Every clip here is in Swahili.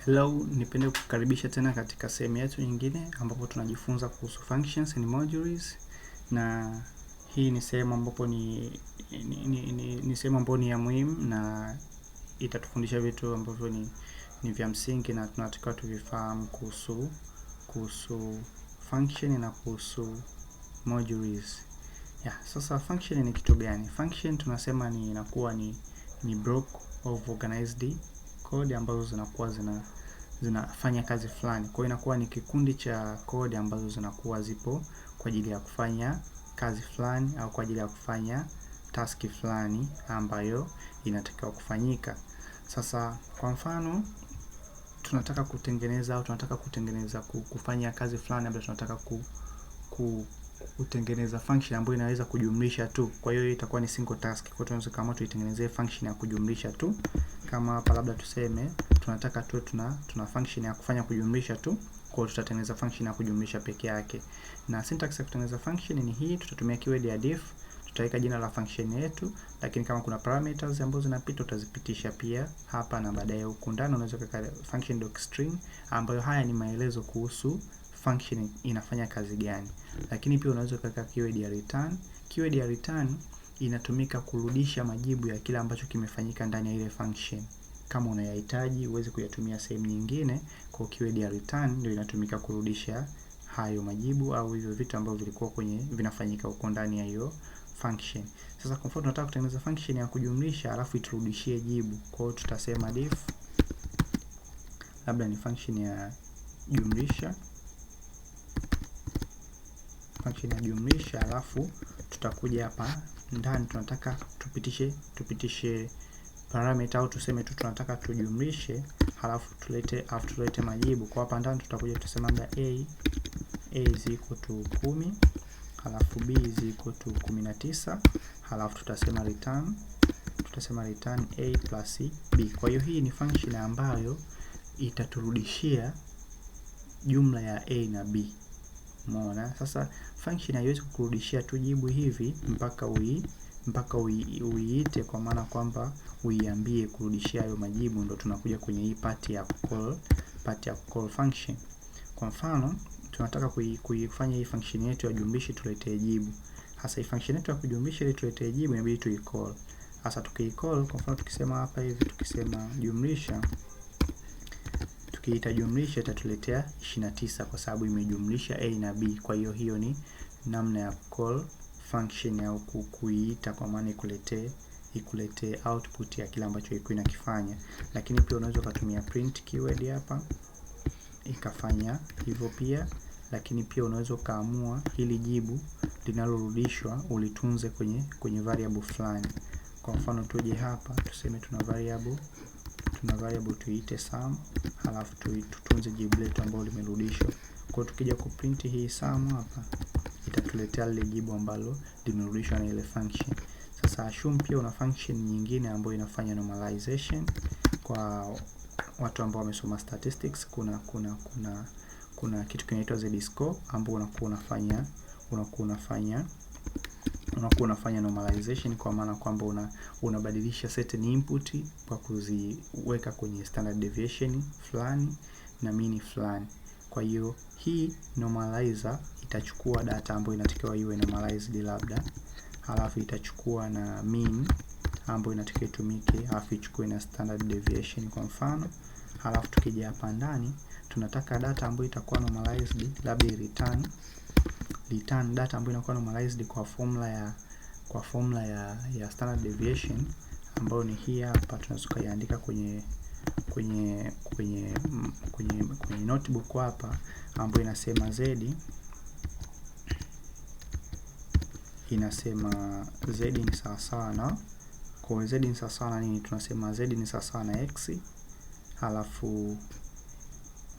Hello, nipende kukaribisha tena katika sehemu yetu nyingine ambapo tunajifunza kuhusu functions and modules, na hii ni sehemu ambapo ni sehemu ambayo ni ya muhimu na itatufundisha vitu ambavyo ni vya msingi na tunatakiwa tuvifahamu kuhusu function na kuhusu modules. Sasa function ni kitu gani? Function tunasema inakuwa ni block of organized code ambazo zinakuwa zinafanya kazi fulani. Kwa hiyo inakuwa ni kikundi cha code ambazo zinakuwa zipo kwa ajili ya kufanya kazi fulani au kwa ajili ya kufanya task fulani ambayo inatakiwa kufanyika. Sasa kwa mfano tunataka kutengeneza kufanya kazi fulani ambayo tunataka kutengeneza function ambayo inaweza kujumlisha tu. Kwa hiyo itakuwa ni single task. Kwa hiyo tunaweza kama tuitengenezee function ya kujumlisha tu. Kama hapa labda tuseme tunataka tu tuna function ya kufanya kujumlisha tu. Kwa hiyo tutatengeneza function ya kujumlisha peke yake. Na syntax ya kutengeneza function ni hii, tutatumia keyword ya diff, tutaweka jina la function yetu, lakini kama kuna parameters ambazo zinapita utazipitisha pia hapa, na baadaye huko ndani unaweza kuweka function docstring ambayo haya ni maelezo kuhusu function inafanya kazi gani. Lakini pia unaweza kuweka keyword ya return. Keyword ya return inatumika kurudisha majibu ya kile ambacho kimefanyika ndani ya ile function. Kama unayahitaji uweze kuyatumia sehemu nyingine, kwa keyword ya return ndio inatumika kurudisha hayo majibu au hivyo vitu ambavyo vilikuwa vinafanyika huko ndani ya hiyo function. Sasa kwa mfano tunataka kutengeneza function ya kujumlisha alafu iturudishie jibu. Kwa hiyo tutasema diff, labda ni function ya jumlisha, alafu tutakuja hapa ndani tunataka tupitishe parameter au tuseme tu tunataka tujumlishe, halafu tulete majibu. Kwa hapa ndani tutakuja tuseme labda a is equal to 10, halafu b is equal to 19, halafu tutasema return a plus b. Kwa hiyo hii ni function ambayo itaturudishia jumla ya a na b. Umeona? Sasa function haiwezi kukurudishia tu jibu hivi mpaka uiite, kwa maana kwamba uiambie kurudishia hayo majibu. Ndio tunakuja kwenye hii part ya call function. Kwa mfano tunataka kuifanya hii function yetu ya jumlisha tuletee jibu. Hasa hii function yetu ya kujumlisha ili tuletee jibu inabidi tuicall. Hasa tukiicall, kwa mfano tukisema hapa hivi, tukisema jumlisha, tukiita jumlisha itatuletea 29 kwa sababu imejumlisha a na b. Kwa hiyo hiyo ni namna ya call function au kuiita, kwa maana ikuletee output ya kile ambacho ilikuwa inakifanya. Lakini pia unaweza kutumia print keyword hapa ikafanya hivyo pia. Lakini pia unaweza kaamua hili jibu linalorudishwa ulitunze kwenye variable fulani. Kwa mfano tuje hapa tuseme tuna variable tuiite sum, halafu tutunze jibu letu ambalo limerudishwa. Kwa hiyo tukija kuprint hii sum hapa itatuletea lile jibu ambalo limerudishwa na ile function. Sasa assume pia una function nyingine ambayo inafanya normalization. Kwa watu ambao wamesoma statistics, kuna kitu kinaitwa z-score ambao unakuwa unafanya normalization, kwa maana kwamba unabadilisha certain input kwa kuziweka kwenye standard deviation fulani na mean fulani. Kwa hiyo hii normalizer itachukua data ambayo inatakiwa iwe normalized labda, halafu itachukua na mean ambayo inatakiwa itumike, halafu ichukue na standard deviation kwa mfano. Halafu tukija hapa ndani tunataka data ambayo itakuwa normalized, labda return data ambayo inakuwa normalized kwa formula ya standard deviation ambayo ni hii hapa. Tunaweza kuiandika kwenye notebook hapa, ambayo inasema z ni sawasawa na, kwa z ni sawasawa na nini? Tunasema z ni sawasawa na x, halafu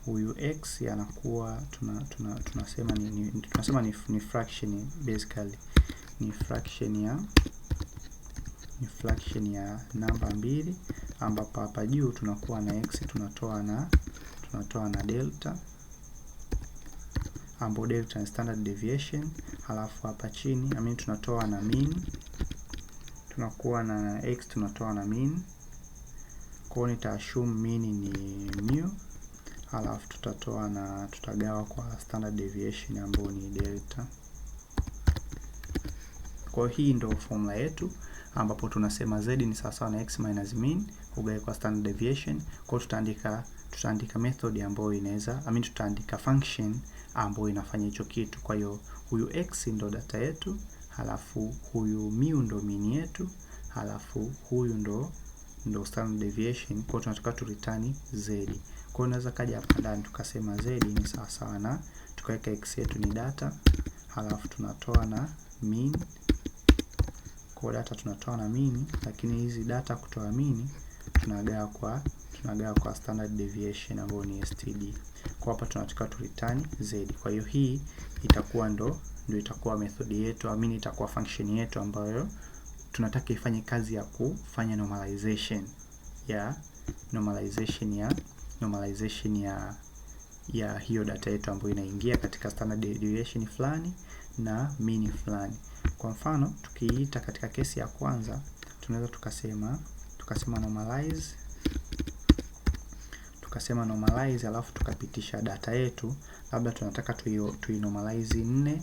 huyu x anakuwa tunasema ni fraction, basically ni fraction ya namba 2, ambapo hapa juu tunakuwa na x tunatoa na delta, ambapo delta ni standard deviation. Halafu hapa chini tunatoa na mean, tunakuwa na x tunatoa na mean. Kwa hiyo nita assume mean ni mu, halafu tutatoa na tutagawa kwa standard deviation ambayo ni delta. Kwa hii ndio formula yetu ambapo tunasema z ni sawa na x minus mean ugawe kwa standard deviation. Kwa tutaandika method ambayo inaweza tutaandika function ambayo inafanya hicho kitu. Kwa hiyo huyu x ndo data yetu, halafu huyu mu ndo mean yetu, halafu huyu ndo standard deviation. Kwa tunataka tu return z. Kwa unaweza kaja hapa ndani tukasema z ni sawa na tukaweka x yetu ni data, halafu tunatoa na mean. Kwa data tunatoa na mean, lakini hizi data kutoa mean tunagawa kwa standard deviation ambayo ni std. Kwa hapa tunataka tu return z. Kwa hiyo hii itakuwa ndo itakuwa method yetu, itakuwa function yetu ambayo tunataka ifanye kazi ya kufanya normalization ya hiyo data yetu ambayo inaingia katika standard deviation fulani na mean fulani. Kwa mfano tukiita katika kesi ya kwanza tunaweza tukasema normalize alafu tukapitisha data yetu, labda tunataka tuinormalize 4.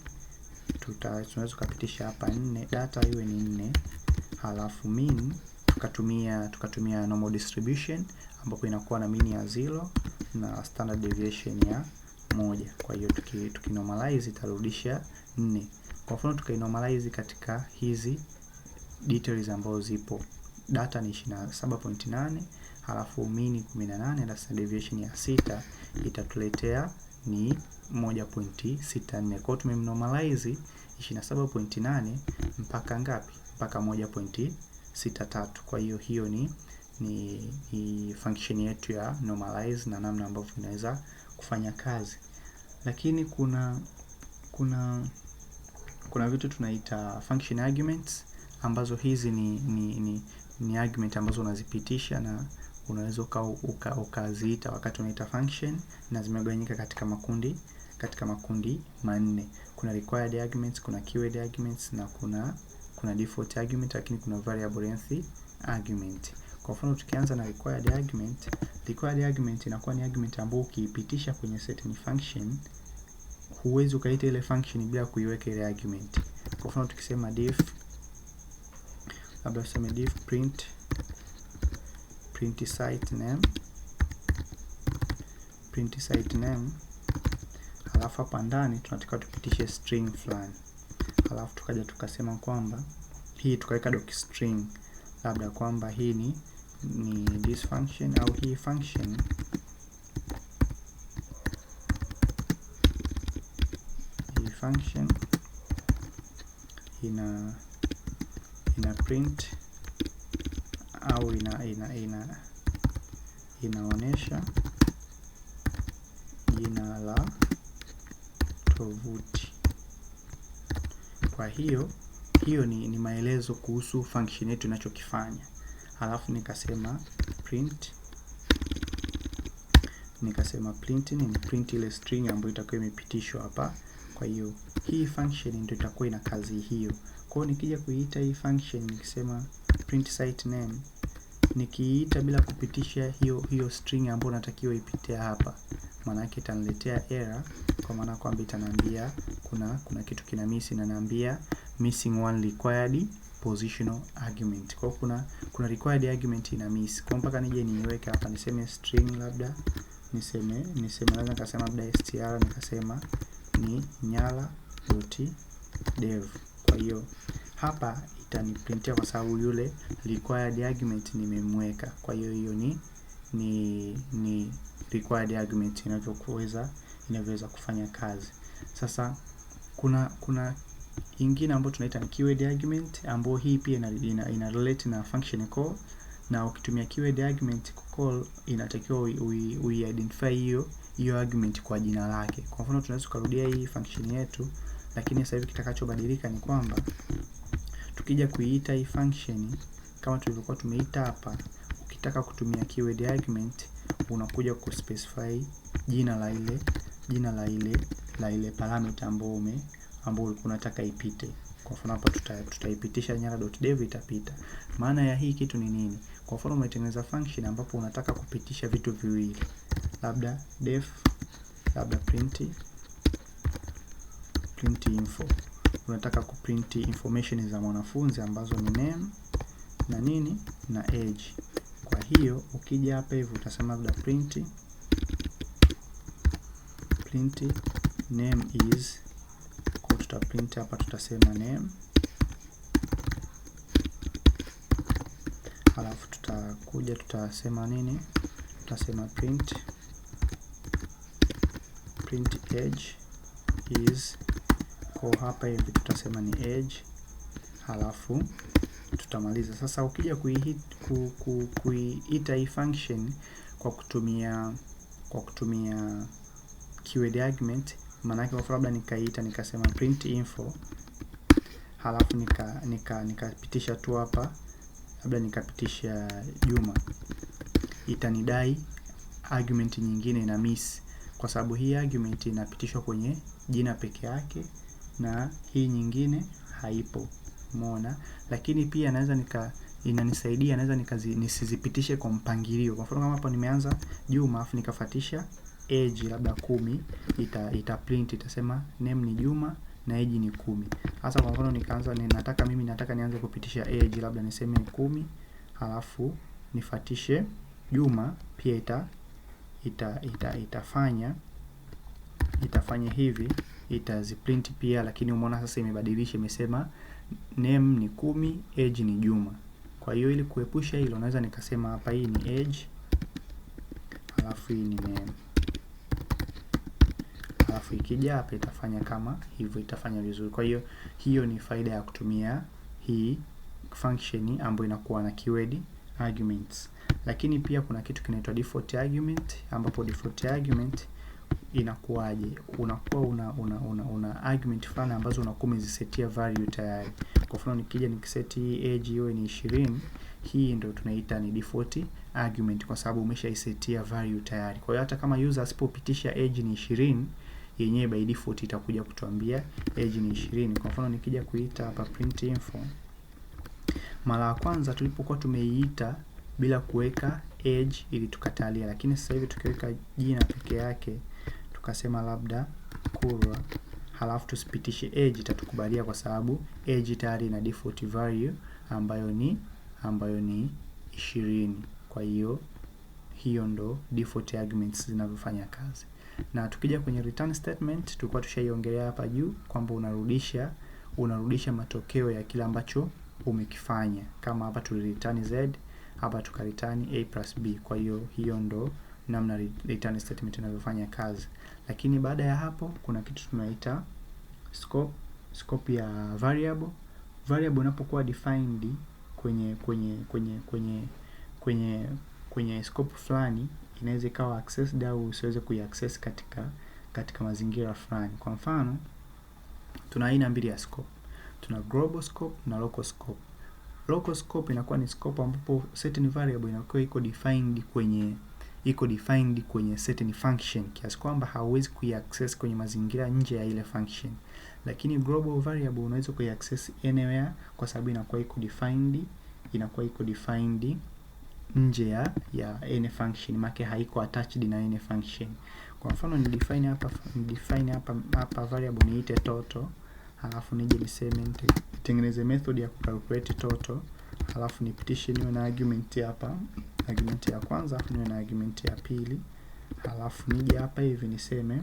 Tunaweza kupitisha hapa 4, data iwe ni 4, halafu mean tukatumia normal distribution ambapo inakuwa na mean ya 0 na standard deviation ya 1. Kwa hiyo tukinormalize itarudisha 4. Kwa mfano tukainormalize katika hizi details ambazo zipo, data ni 27.8 halafu mean 18 na standard deviation ya 6, itatuletea ni 1.64. Kwa tumemnormalize 27.8 mpaka ngapi? Mpaka 1.63. Kwa hiyo ni function yetu ya normalize na namna ambavyo inaweza kufanya kazi. Lakini kuna vitu tunaita function arguments ambazo hizi ni argument ambazo unazipitisha na unaweza ukaziita wakati unaita function, na zimegawanyika katika makundi manne. Kuna required arguments, kuna keyword arguments na kuna default argument, lakini kuna variable length argument. Kwa mfano tukianza na required argument inakuwa ni argument ambayo ukiipitisha kwenye certain function huwezi ukaita ile function bila kuiweka ile argument. Kwa mfano tukisema labda tuseme diff print site name, halafu hapa ndani tunataka tupitishe string fulani, halafu tukaja tukasema kwamba hii tukaweka doc string, labda kwamba hii ni this function au hii function ina print au inaonesha jina la tovuti. Kwa hiyo ni maelezo kuhusu function yetu inachokifanya. Halafu nikasema print ni print ile string ambayo itakuwa imepitishwa hapa. Kwa hiyo hii function ndio itakuwa ina kazi hiyo. Kwa hiyo nikija kuiita hii function nikisema print site name, nikiita bila kupitisha hiyo string ambayo natakiwa ipite hapa, maana yake itaniletea error, kwa maana kwamba itaniambia kuna kitu kina miss, na niambia missing one required positional argument. Kwa hiyo kuna required argument ina miss. Kwa mpaka nije niweke hapa niseme string, labda niseme lazima nikasema labda str, nikasema ni nyala.dev. Kwa hiyo hapa itaniprintia kwa sababu yule required argument nimemweka. Kwa hiyo ni required argument inavyoweza kufanya kazi. Sasa kuna ingine ambayo tunaita ni keyword argument, ambayo hii pia ina relate na function call, na ukitumia keyword argument call inatakiwa identify hiyo argument kwa jina lake. Kwa mfano tunaweza kurudia hii function yetu, lakini sasa hivi kitakachobadilika ni kwamba tukija kuiita hii function kama tulivyokuwa tumeita hapa, ukitaka kutumia keyword argument unakuja kuspecify jina la ile parameter ambayo ulikuwa unataka ipite. Kwa mfano hapa tutaipitisha nyala.dev, itapita. Maana ya hii kitu ni nini? Kwa mfano umetengeneza function ambapo unataka kupitisha vitu viwili, labda def labda print info. Unataka kuprint information za mwanafunzi ambazo ni name na nini na age. Kwa hiyo ukija hapa hivi utasema labda print name is, kwa tutaprint hapa tutasema name, alafu tutakuja tutasema nini, tutasema print age is, kwa hapa hivi tutasema ni age, halafu tutamaliza. Sasa ukija kuiita hii function kwa kutumia keyword argument, maana yake kwa labda nikaiita nikasema print info, halafu nikapitisha tu hapa labda nikapitisha Juma, itanidai argument nyingine ina miss, kwa sababu hii argument inapitishwa kwenye jina peke yake na hii nyingine haipo. Umeona? Lakini pia inanisaidia nisizipitishe kwa mpangilio. Kwa mfano kama hapo nimeanza Juma afu nikafuatisha age labda 10, ita print itasema name ni Juma na age ni 10. Hasa kwa mfano nikaanza nataka nianze kupitisha age labda niseme 10, halafu nifuatishe Juma, pia itafanya hivi, itaziprint pia, lakini umeona sasa imebadilisha, imesema name ni 10, age ni Juma. Kwa hiyo ili kuepusha hilo naweza nikasema hapa hii ni age, halafu hii ni name, halafu ikija hapa itafanya kama hivyo, itafanya vizuri. Kwa hiyo hiyo ni faida ya kutumia hii function ambayo inakuwa na keyword arguments. Lakini pia kuna kitu kinaitwa default argument, ambapo default argument inakuwaje? Unakuwa una argument fulani ambazo unakuwa umezisetia value tayari. Kwa mfano nikija nikiseti hii age iwe ni 20, hii ndio tunaita ni default argument kwa sababu umeshaisetia value tayari. Kwa hiyo hata kama user asipopitisha age ni 20, yenyewe by default itakuja kutuambia age ni 20. Kwa mfano nikija kuita hapa print info, mara ya kwanza tulipokuwa tumeiita bila kuweka age ili tukatalia, lakini sasa hivi tukiweka jina peke yake tukasema labda Kurwa, halafu tusipitishe age, itatukubalia kwa sababu age tayari ina default value ambayo ni 20. Kwa hiyo ndo default arguments zinavyofanya kazi. Na tukija kwenye return statement, tulikuwa tushaiongelea hapa juu kwamba unarudisha matokeo ya kila ambacho umekifanya. Kama hapa tulireturn z, hapa tukareturn a plus b. Kwa hiyo ndo namna return statement inavyofanya kazi. Lakini baada ya hapo kuna kitu tunaita scope ya variable. Variable inapokuwa defined kwenye scope fulani, inaweza ikawa accessed au usiweze kuiaccess katika mazingira fulani. Kwa mfano tuna aina mbili ya scope. Tuna global scope na local scope. Local scope inakuwa ni scope ambapo certain variable inakuwa iko defined kwenye certain function, kiasi kwamba hauwezi kuiaccess kwenye mazingira nje ya ile function. Lakini global variable unaweza kuiaccess anywhere kwa sababu inakuwa iko defined nje ya any function, maana haiko attached na any function. Kwa mfano ni define hapa variable niite total, halafu nije niseme tengeneze method ya calculate total, halafu nipitishe niwe na argument hapa, argument ya kwanza, halafu niwe na argument ya pili, halafu nije hapa hivi niseme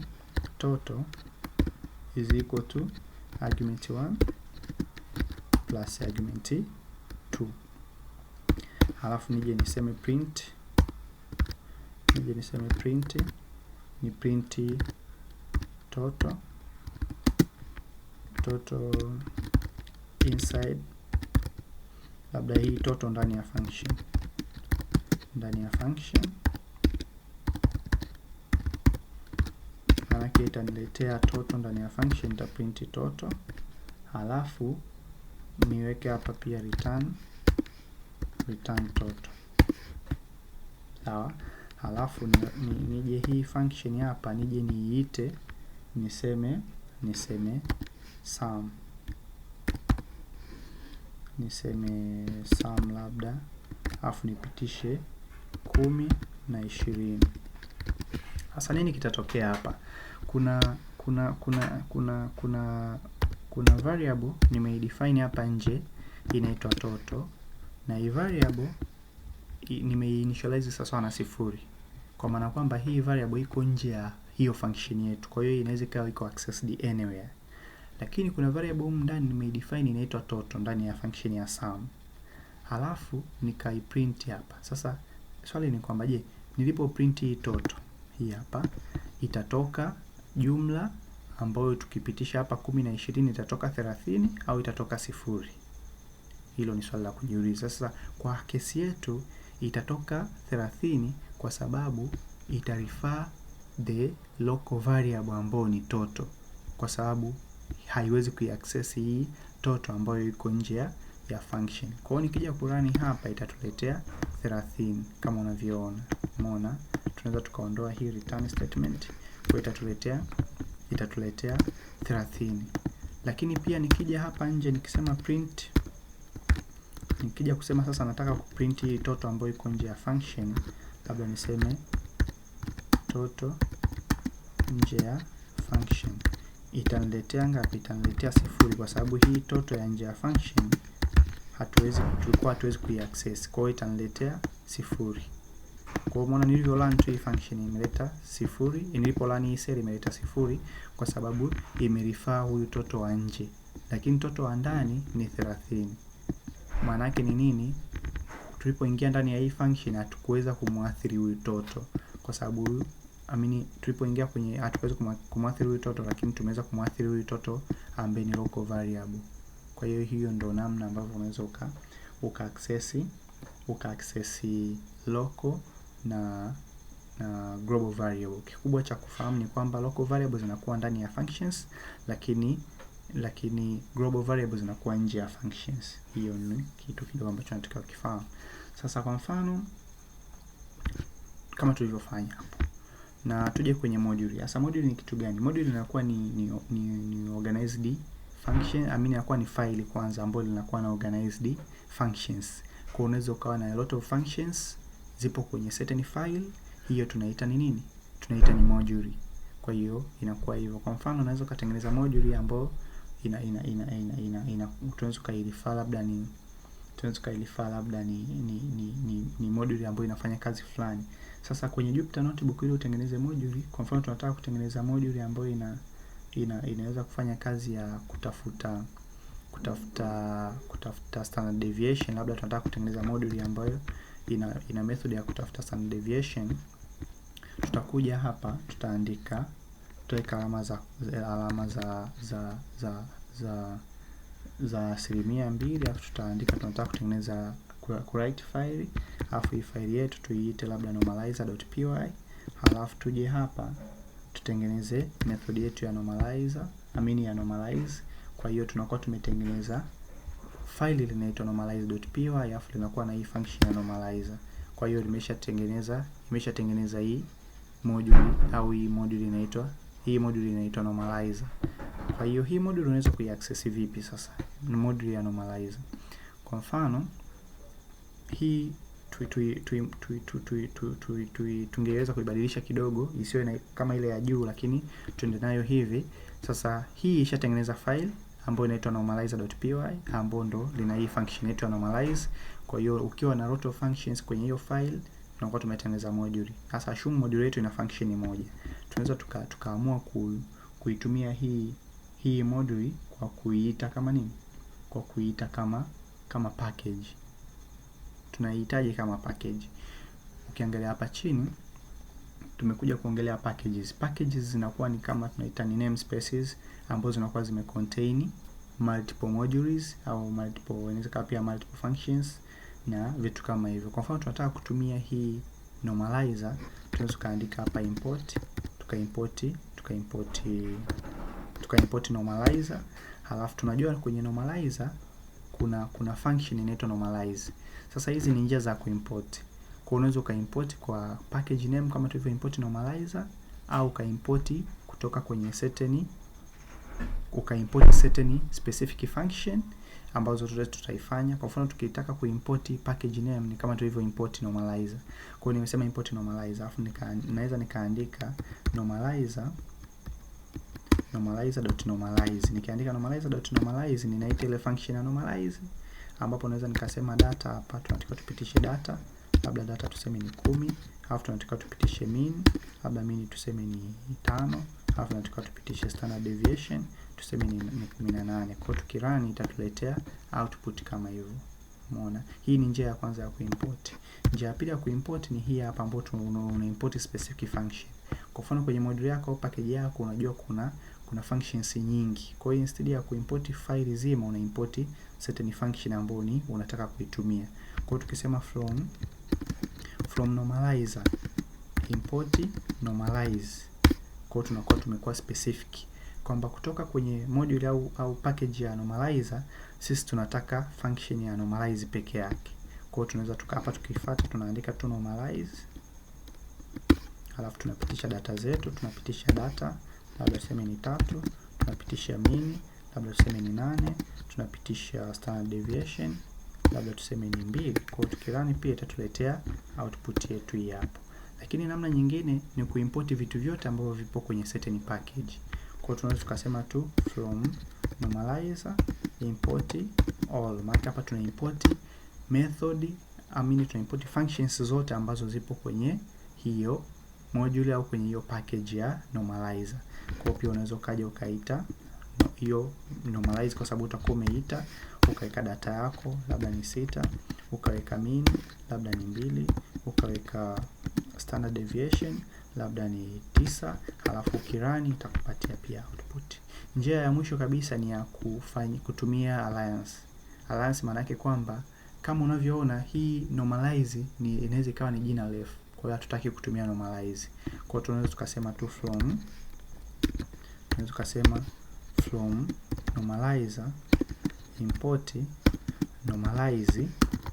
total is equal to argument 1 plus argument 2, halafu nije niseme print ni print total inside labda hii total ndani ya function, maana itaniletea total ndani ya function, nita print total, halafu niweke hapa pia return total. Sawa? Halafu nije hii function hapa nije niite niseme sum labda, halafu nipitishe 10 na 20. Sasa nini kitatokea hapa? Kuna variable nimeidefine hapa nje inaitwa toto, na hii variable nimeinitialize sasa na 0, kwa maana kwamba hii variable iko nje ya hiyo function yetu, kwa hiyo inaweza ikawa iko accessed anywhere. Lakini kuna variable humu ndani nimeidefine inaitwa toto ndani ya function ya sum, halafu nikaiprint hapa. Sasa swali ni kwamba je, nilipo print hii toto hii hapa itatoka jumla ambayo tukipitisha hapa 10 na 20 itatoka 30 au itatoka 0? Hilo ni swali la kujiuliza. Sasa kwa kesi yetu itatoka 30 kwa sababu itarefer the local variable ambayo ni toto, kwa sababu haiwezi kuiaccess hii toto ambayo iko nje ya function. Kwa hiyo nikija kurani hapa itatuletea 30 kama unavyoona. Umeona? Tunaweza tukaondoa hii return statement, kwa itatuletea 30. Lakini pia nikija hapa nje nikisema print, nikija kusema sasa nataka kuprint hii toto ambayo iko nje ya function, labda niseme toto nje ya function, itaniletea ngapi? Itaniletea 0, kwa sababu hii toto ya nje ya function hatuwezi kuiaccess. Kwa hiyo itaniletea 0. Kwa hiyo umeona nilivyo run tu hii function imeleta 0, nilipo run hii cell imeleta 0 kwa sababu imerefer huyu toto wa nje, lakini toto wa ndani ni 30. Maana yake ni nini? Tulipoingia ndani ya hii function hatukuweza kumwathiri huyu toto, kwa sababu tulipoingia kwenye hatukuweza kumwathiri huyu toto, lakini tumeweza kumwathiri huyu toto ambaye ni local variable. Kwa hiyo hiyo ndo namna ambavyo unaweza uka-access local na global variable. Kikubwa cha kufahamu ni kwamba local variables zinakuwa ndani ya functions, lakini global variables zinakuwa nje ya functions. Hiyo ni kitu kidogo ambacho nataka ukifahamu. Sasa kwa mfano kama tulivyofanya hapo, na tuje kwenye module. Sasa module ni kitu gani? Module inakuwa ni organized function, inakuwa ni file kwanza ambayo linakuwa na organized functions. Kwa unaweza ukawa na a lot of functions zipo kwenye certain file, hiyo tunaita ni nini? Tunaita ni module. Kwa hiyo inakuwa hivyo. Kwa mfano unaweza kutengeneza module ambayo tunaweza kuilifa labda ni module ambayo inafanya kazi fulani. Sasa kwenye Jupyter Notebook ili utengeneze module, kwa mfano tunataka kutengeneza module ambayo inaweza kufanya kazi ya kutafuta standard deviation. Labda tunataka kutengeneza module ambayo ina method ya kutafuta standard deviation. Tutakuja hapa, tutaweka alama za 2%, alafu tutaandika tunataka kutengeneza write file, alafu hii file yetu tuiite labda normalizer.py, halafu tuje hapa tutengeneze method yetu ya normalize. Kwa hiyo tunakuwa tumetengeneza file linaitwa normalize.py, alafu linakuwa na hii function ya normalizer. Kwa hiyo imeshatengeneza hii module, au hii module inaitwa normalizer. Kwa hiyo hii module unaweza kuiaccess vipi sasa? Ni module ya normalizer. Kwa mfano hii tungeweza kuibadilisha kidogo isiwe kama ile ya juu, lakini tuende nayo hivi. Sasa hii ishatengeneza file ambayo inaitwa normalizer.py, ambayo ndo lina hii function yetu ya normalize. Kwa hiyo ukiwa na lot of functions kwenye hiyo file, tunakuwa tumetengeneza module. Sasa assume module yetu ina function moja. Tunaweza tukaamua kuitumia hii module kwa kuiita kama nini? Kwa kuiita kama package. Tunahitaji kama package. Ukiangalia hapa chini tumekuja kuongelea packages. Packages zinakuwa ni kama tunaita ni namespaces ambazo zinakuwa zimecontain multiple modules au inaweza pia multiple functions na vitu kama hivyo. Kwa mfano tunataka kutumia hii normalizer, tunaweza kaandika hapa import, tukaimport normalizer. Halafu tunajua kwenye normalizer kuna function inaitwa normalize. Sasa hizi ni njia za kuimport. Kwa unaweza ukaimport kwa package name kama tulivyo import normalizer, au ukaimport kutoka kwenye certain specific function, ambazo tutaifanya. Kwa mfano tukitaka kuimport package name ni kama tulivyo import normalizer. Kwa hiyo nimesema import normalizer, alafu naweza nikaandika normalizer.normalize. Nikiandika normalizer.normalize ninaita ile function ya normalize, ambapo naweza nikasema data hapa tunataka tupitishe data, labda data tuseme ni 10, alafu tunataka tupitishe mean, labda mean tuseme ni 5, alafu tunataka tupitishe standard deviation tuseme ni 18. Kwa tukirani itatuletea output kama hivyo. Umeona? Hii ni njia ya kwanza ya kuimport. Njia ya pili ya kuimport ni hii hapa, ambapo una import specific function. Kwa mfano kwenye module yako au package yako unajua kuna functions nyingi. Kwa hiyo instead ya kuimport file zima una import certain function ambayo ni unataka kuitumia. Kwa hiyo tukisema from normalizer import normalize, kwa hiyo tunakuwa tumekuwa specific kwamba kutoka kwenye module au package ya normalizer sisi tunataka function ya normalize peke yake. Kwa hiyo tunaweza hapa tukifuata tunaandika tu normalize, alafu tunapitisha data zetu, tunapitisha data labda tuseme ni 3, tunapitisha mean labda tuseme ni 8, tunapitisha standard deviation labda tuseme ni 2. Kwa hiyo tukirani pia itatuletea output yetu hii hapo. Lakini namna nyingine ni kuimport vitu vyote ambavyo vipo kwenye certain package. Kwa hiyo tunaweza tukasema tu from normalizer import all. Maana hapa tuna import method, tuna import functions zote ambazo zipo kwenye hiyo module au kwenye hiyo package ya normalizer. Kwa pia unaweza ukaja ukaita hiyo normalize, kwa sababu utakuwa umeita ukaweka data yako labda ni 6, ukaweka mean labda ni 2, ukaweka standard deviation labda ni 9, alafu ukirani itakupatia pia output. Njia ya mwisho kabisa ni ya kutumia alliance. Alliance maana yake kwamba kama unavyoona hii normalize inaweza ikawa ni jina refu. Kwa hiyo hatutaki kutumia normalize. Kwa hiyo tunaweza tukasema tu from normalizer import normalize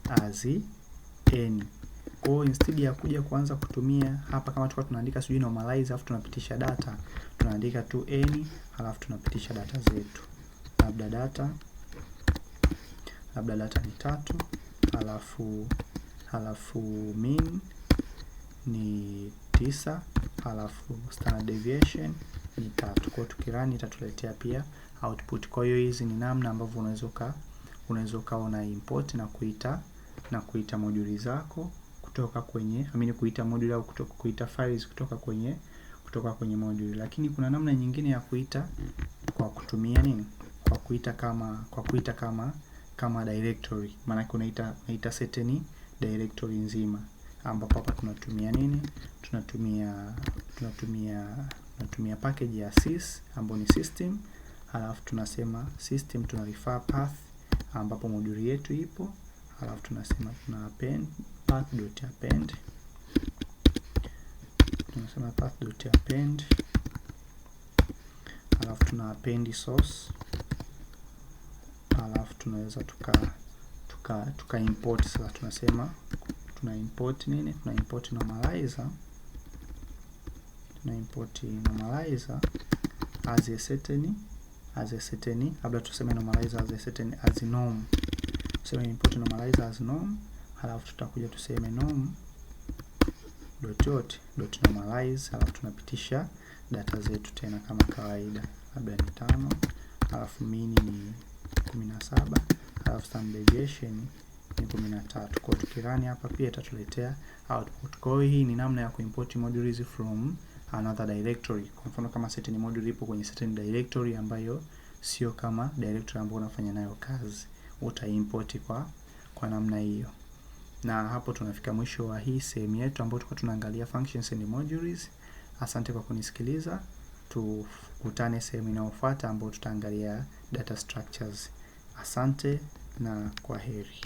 as n. Kwa hiyo instead ya kuja kuanza kutumia hapa kama tulikuwa tunaandika sijui normalize alafu tunapitisha data, tunaandika tu n alafu tunapitisha data zetu. Labda data ni 3, halafu mean ni 9, halafu standard deviation ni 3. Kwa hiyo tukirani itatuletea pia output. Kwa hiyo hizi ni namna ambavyo unaweza ukaona import na kuita moduli zako kutoka kwenye kuita moduli au kuita files kutoka kwenye moduli. Lakini kuna namna nyingine ya kuita kwa kutumia nini? Kwa kuita kama directory. Maana unaita certain directory nzima, ambapo hapa tunatumia nini? Tunatumia package ya sys ambayo ni system, halafu tunasema system tuna refer path ambapo moduli yetu ipo, halafu tunasema tuna append path.append, tunasema path.append, halafu tuna append source, halafu tunaweza tuka import. Sasa tunasema tuna import nini? Tuna import normalizer as a certain, labda tuseme normalizer as norm. Tuseme import normalizer as norm, halafu tutakuja tuseme norm dot normalize, halafu tunapitisha data zetu tena kama kawaida, labda ni 5, halafu mean ni 17, halafu standard deviation ni 13. Kwa tukirani hapa pia itatuletea output. Kwa hiyo hii ni namna ya kuimport modules from another directory. Kwa mfano kama certain module ipo kwenye certain directory ambayo sio kama directory ambayo unafanya nayo kazi, utaimport kwa namna hiyo. Na hapo tunafika mwisho wa hii sehemu yetu ambayo tulikuwa tunaangalia functions and modules. Asante kwa kunisikiliza. Tukutane sehemu inayofuata ambayo tutaangalia data structures. Asante na kwaheri.